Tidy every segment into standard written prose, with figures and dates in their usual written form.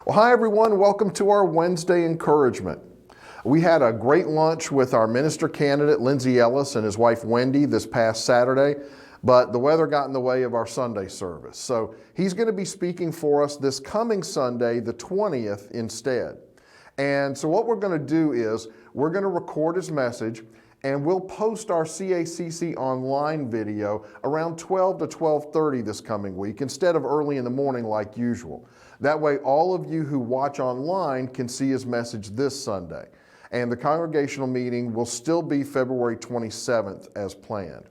Well, hi everyone. Welcome to our Wednesday encouragement. We had a great lunch with our minister candidate, Lindsay Ellis, and his wife, Wendy, this past Saturday, but the weather got in the way of our Sunday service. So he's going to be speaking for us this coming Sunday, the 20th, instead. And so what we're going to do is we're going to record his message, and we'll post our CACC online video around 12 to 12:30 this coming week instead of early in the morning like usual. That way all of you who watch online can see his message this Sunday. And the congregational meeting will still be February 27th as planned.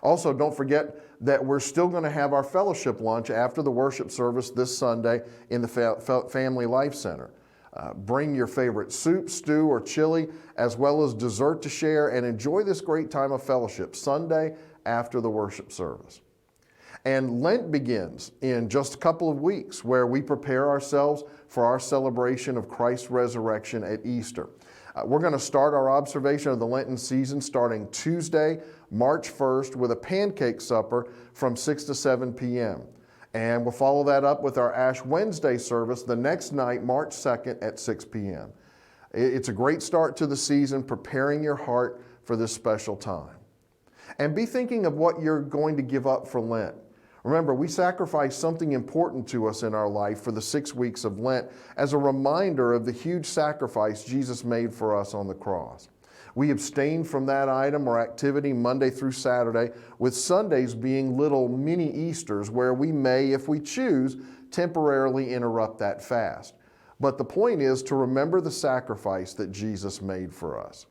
Also, don't forget that we're still going to have our fellowship lunch after the worship service this Sunday in the Family Life Center. Bring your favorite soup, stew, or chili, as well as dessert to share, and enjoy this great time of fellowship Sunday after the worship service. And Lent begins in just a couple of weeks, where we prepare ourselves for our celebration of Christ's resurrection at Easter. We're going to start our observation of the Lenten season starting Tuesday, March 1st, with a pancake supper from 6 to 7 p.m. And we'll follow that up with our Ash Wednesday service the next night, March 2nd at 6 p.m. It's a great start to the season, preparing your heart for this special time. And be thinking of what you're going to give up for Lent. Remember, we sacrifice something important to us in our life for the 6 weeks of Lent as a reminder of the huge sacrifice Jesus made for us on the cross. We abstain from that item or activity Monday through Saturday, with Sundays being little mini Easters where we may, if we choose, temporarily interrupt that fast. But the point is to remember the sacrifice that Jesus made for us.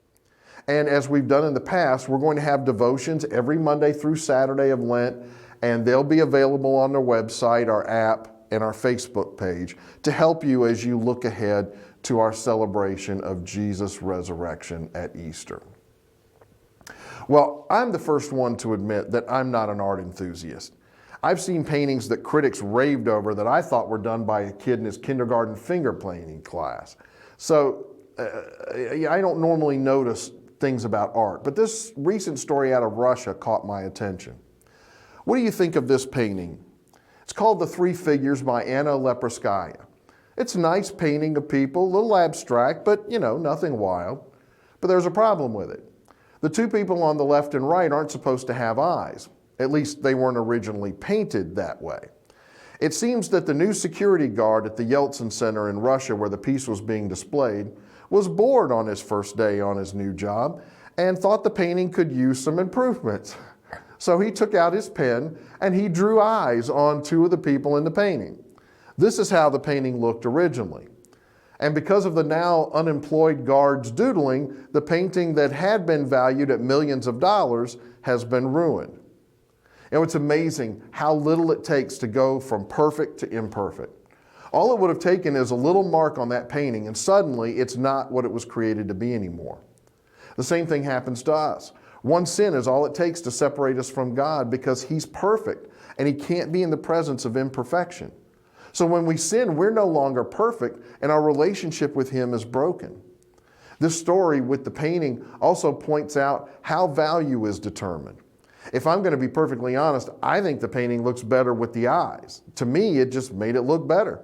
And as we've done in the past, we're going to have devotions every Monday through Saturday of Lent, and they'll be available on our website, our app, and our Facebook page to help you as you look ahead to our celebration of Jesus' resurrection at Easter. Well, I'm the first one to admit that I'm not an art enthusiast. I've seen paintings that critics raved over that I thought were done by a kid in his kindergarten finger painting class. So I don't normally notice things about art, but this recent story out of Russia caught my attention. What do you think of this painting? It's called The Three Figures by Anna Leperskaya. It's a nice painting of people, a little abstract, but nothing wild. But there's a problem with it. The two people on the left and right aren't supposed to have eyes. At least they weren't originally painted that way. It seems that the new security guard at the Yeltsin Center in Russia, where the piece was being displayed, was bored on his first day on his new job and thought the painting could use some improvements. So he took out his pen and he drew eyes on two of the people in the painting. This is how the painting looked originally. And because of the now unemployed guard's doodling, the painting that had been valued at millions of dollars has been ruined. It's amazing how little it takes to go from perfect to imperfect. All it would have taken is a little mark on that painting, and suddenly it's not what it was created to be anymore. The same thing happens to us. One sin is all it takes to separate us from God because He's perfect and He can't be in the presence of imperfection. So when we sin, we're no longer perfect and our relationship with Him is broken. This story with the painting also points out how value is determined. If I'm going to be perfectly honest, I think the painting looks better with the eyes. To me, it just made it look better.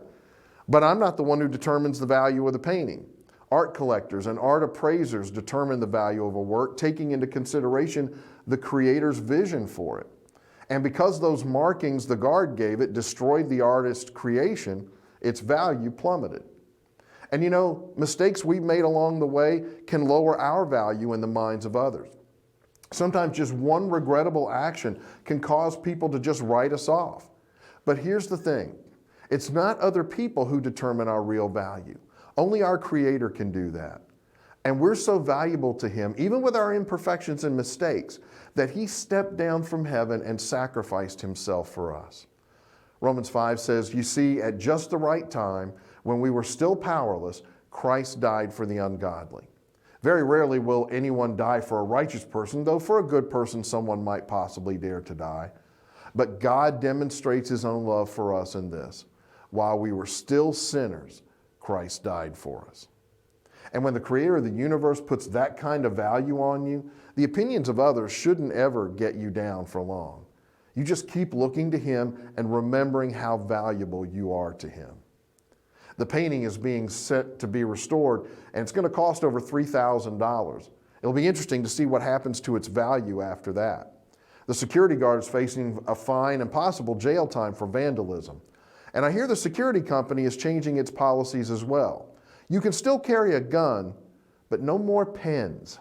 But I'm not the one who determines the value of the painting. Art collectors and art appraisers determine the value of a work, taking into consideration the creator's vision for it. And because those markings the guard gave it destroyed the artist's creation, its value plummeted. And mistakes we've made along the way can lower our value in the minds of others. Sometimes just one regrettable action can cause people to just write us off. But here's the thing. It's not other people who determine our real value. Only our Creator can do that. And we're so valuable to Him, even with our imperfections and mistakes, that He stepped down from heaven and sacrificed Himself for us. Romans 5 says, "You see, at just the right time, when we were still powerless, Christ died for the ungodly." Very rarely will anyone die for a righteous person, though for a good person someone might possibly dare to die. But God demonstrates His own love for us in this: while we were still sinners, Christ died for us. And when the Creator of the universe puts that kind of value on you, the opinions of others shouldn't ever get you down for long. You just keep looking to Him and remembering how valuable you are to Him. The painting is being set to be restored, and it's going to cost over $3,000. It'll be interesting to see what happens to its value after that. The security guard is facing a fine and possible jail time for vandalism. And I hear the security company is changing its policies as well. You can still carry a gun, but no more pens.